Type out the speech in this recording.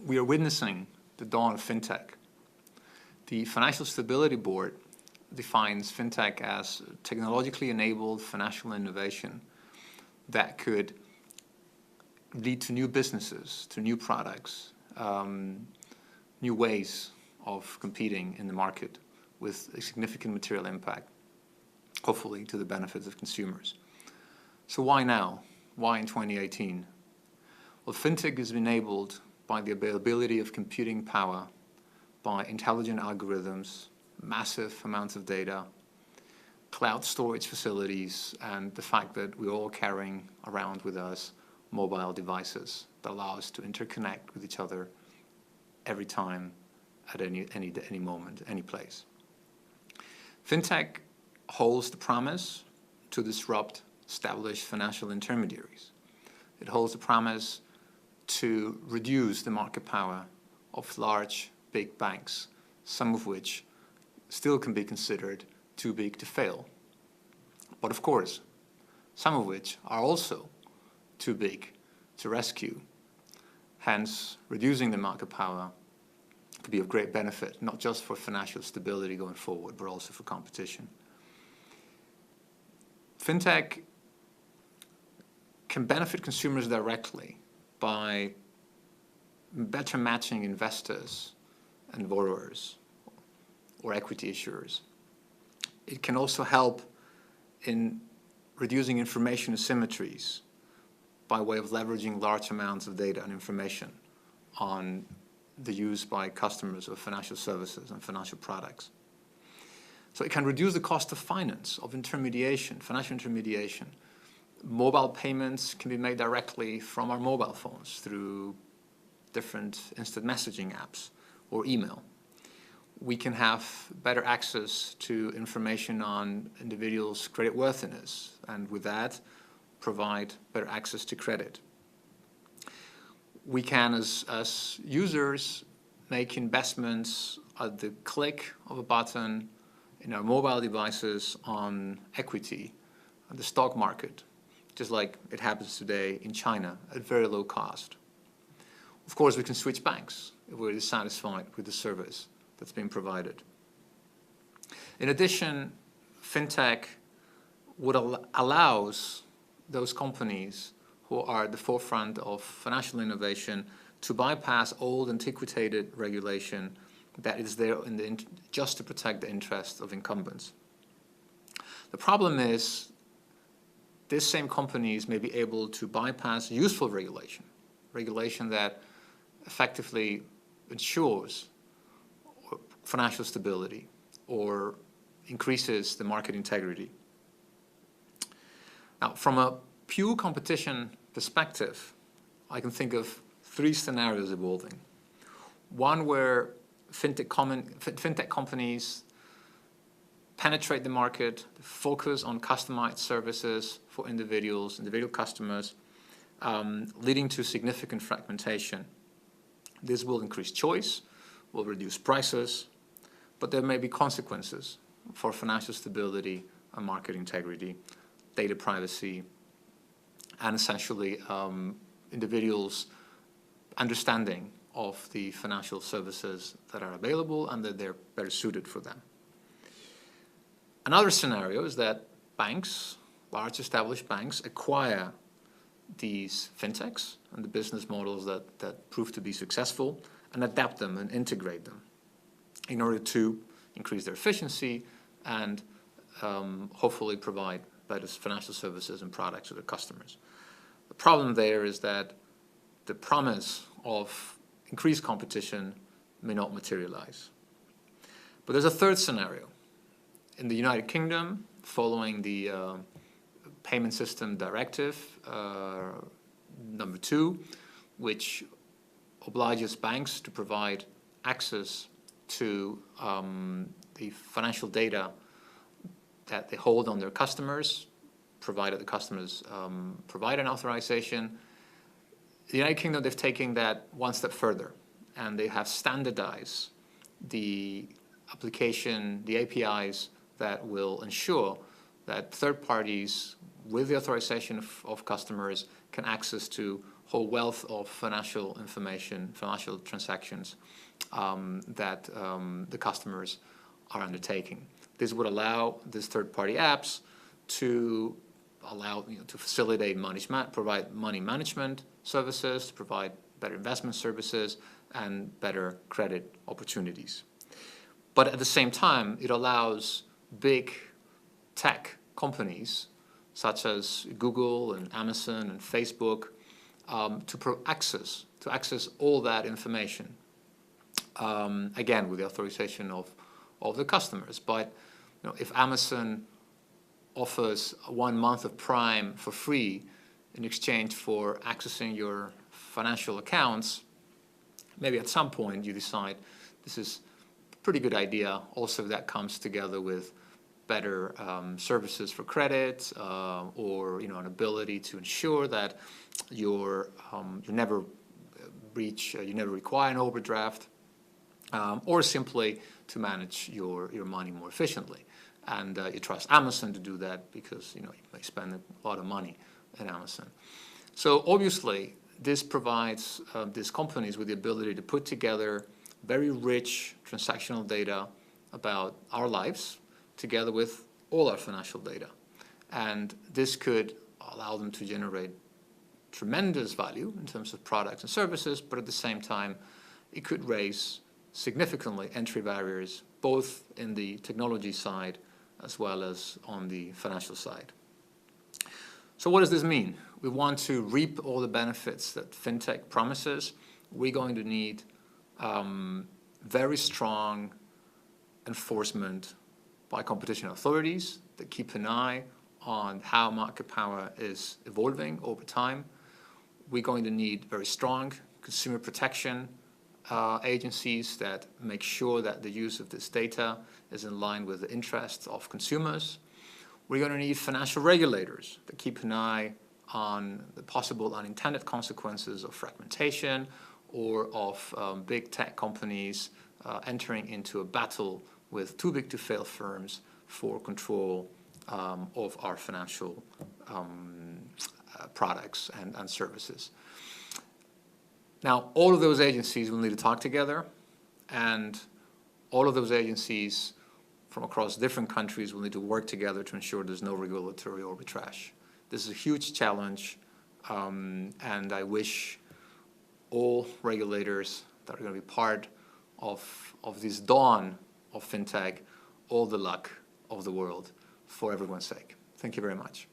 we are witnessing the dawn of FinTech. The Financial Stability Board defines FinTech as technologically enabled financial innovation that could lead to new businesses, to new products, new ways of competing in the market with a significant material impact, hopefully to the benefits of consumers. So why now? Why in 2018? Well, FinTech is enabled by the availability of computing power, by intelligent algorithms, massive amounts of data, cloud storage facilities, and the fact that we're all carrying around with us mobile devices that allow us to interconnect with each other every time, at any moment, any place. FinTech holds the promise to disrupt established financial intermediaries. It holds the promise to reduce the market power of large, big banks, some of which still can be considered too big to fail. But of course, some of which are also too big to rescue. Hence, reducing the market power could be of great benefit, not just for financial stability going forward, but also for competition. FinTech can benefit consumers directly by better matching investors and borrowers or equity issuers. It can also help in reducing information asymmetries by way of leveraging large amounts of data and information on the use by customers of financial services and financial products. So it can reduce the cost of finance, of intermediation, financial intermediation. Mobile payments can be made directly from our mobile phones through different instant messaging apps or email. We can have better access to information on individuals' creditworthiness, and with that, provide better access to credit. We can, as users, make investments at the click of a button in our mobile devices on equity, on the stock market, just like it happens today in China at very low cost. Of course, we can switch banks if we're dissatisfied with the service that's being provided. In addition, FinTech allows those companies who are at the forefront of financial innovation to bypass old antiquated regulation that is there just to protect the interests of incumbents. The problem is these same companies may be able to bypass useful regulation that effectively ensures financial stability or increases the market integrity. Now, from a pure competition perspective, I can think of three scenarios evolving. One where FinTech companies penetrate the market, focus on customized services for individual customers, leading to significant fragmentation. This will increase choice, will reduce prices, but there may be consequences for financial stability and market integrity, data privacy, and essentially individuals' understanding of the financial services that are available and that they're better suited for them. Another scenario is that banks, large established banks, acquire these FinTechs and the business models that prove to be successful and adapt them and integrate them in order to increase their efficiency and hopefully provide better financial services and products to their customers. The problem there is that the promise of increased competition may not materialize. But there's a third scenario. In the United Kingdom, following the Payment System Directive number 2, which obliges banks to provide access to the financial data that they hold on their customers, provided the customers provide an authorization. The United Kingdom, they've taken that one step further, and they have standardized the application, the APIs that will ensure that third parties with the authorization of customers can access to whole wealth of financial information, financial transactions that the customers are undertaking. This would allow these third-party apps to to facilitate provide money management services, to provide better investment services, and better credit opportunities. But at the same time, it allows big tech companies such as Google and Amazon and Facebook to access all that information. Again, with the authorization of the customers. But if Amazon offers 1 month of Prime for free in exchange for accessing your financial accounts, maybe at some point you decide this is a pretty good idea. Also, that comes together with better services for credit or an ability to ensure that you never require an overdraft, or simply to manage your money more efficiently. And you trust Amazon to do that because you may spend a lot of money at Amazon. So obviously, this provides these companies with the ability to put together very rich transactional data about our lives, together with all our financial data. And this could allow them to generate tremendous value in terms of products and services, but at the same time, it could raise significantly entry barriers, both in the technology side as well as on the financial side. So what does this mean? We want to reap all the benefits that FinTech promises. We're going to need very strong enforcement by competition authorities that keep an eye on how market power is evolving over time. We're going to need very strong consumer protection agencies that make sure that the use of this data is in line with the interests of consumers. We're going to need financial regulators that keep an eye on the possible unintended consequences of fragmentation or of big tech companies entering into a battle with too big to fail firms for control of our financial products and services. Now, all of those agencies will need to talk together, and all of those agencies from across different countries will need to work together to ensure there's no regulatory arbitrage. This is a huge challenge, and I wish all regulators that are going to be part of this dawn of FinTech all the luck of the world for everyone's sake. Thank you very much.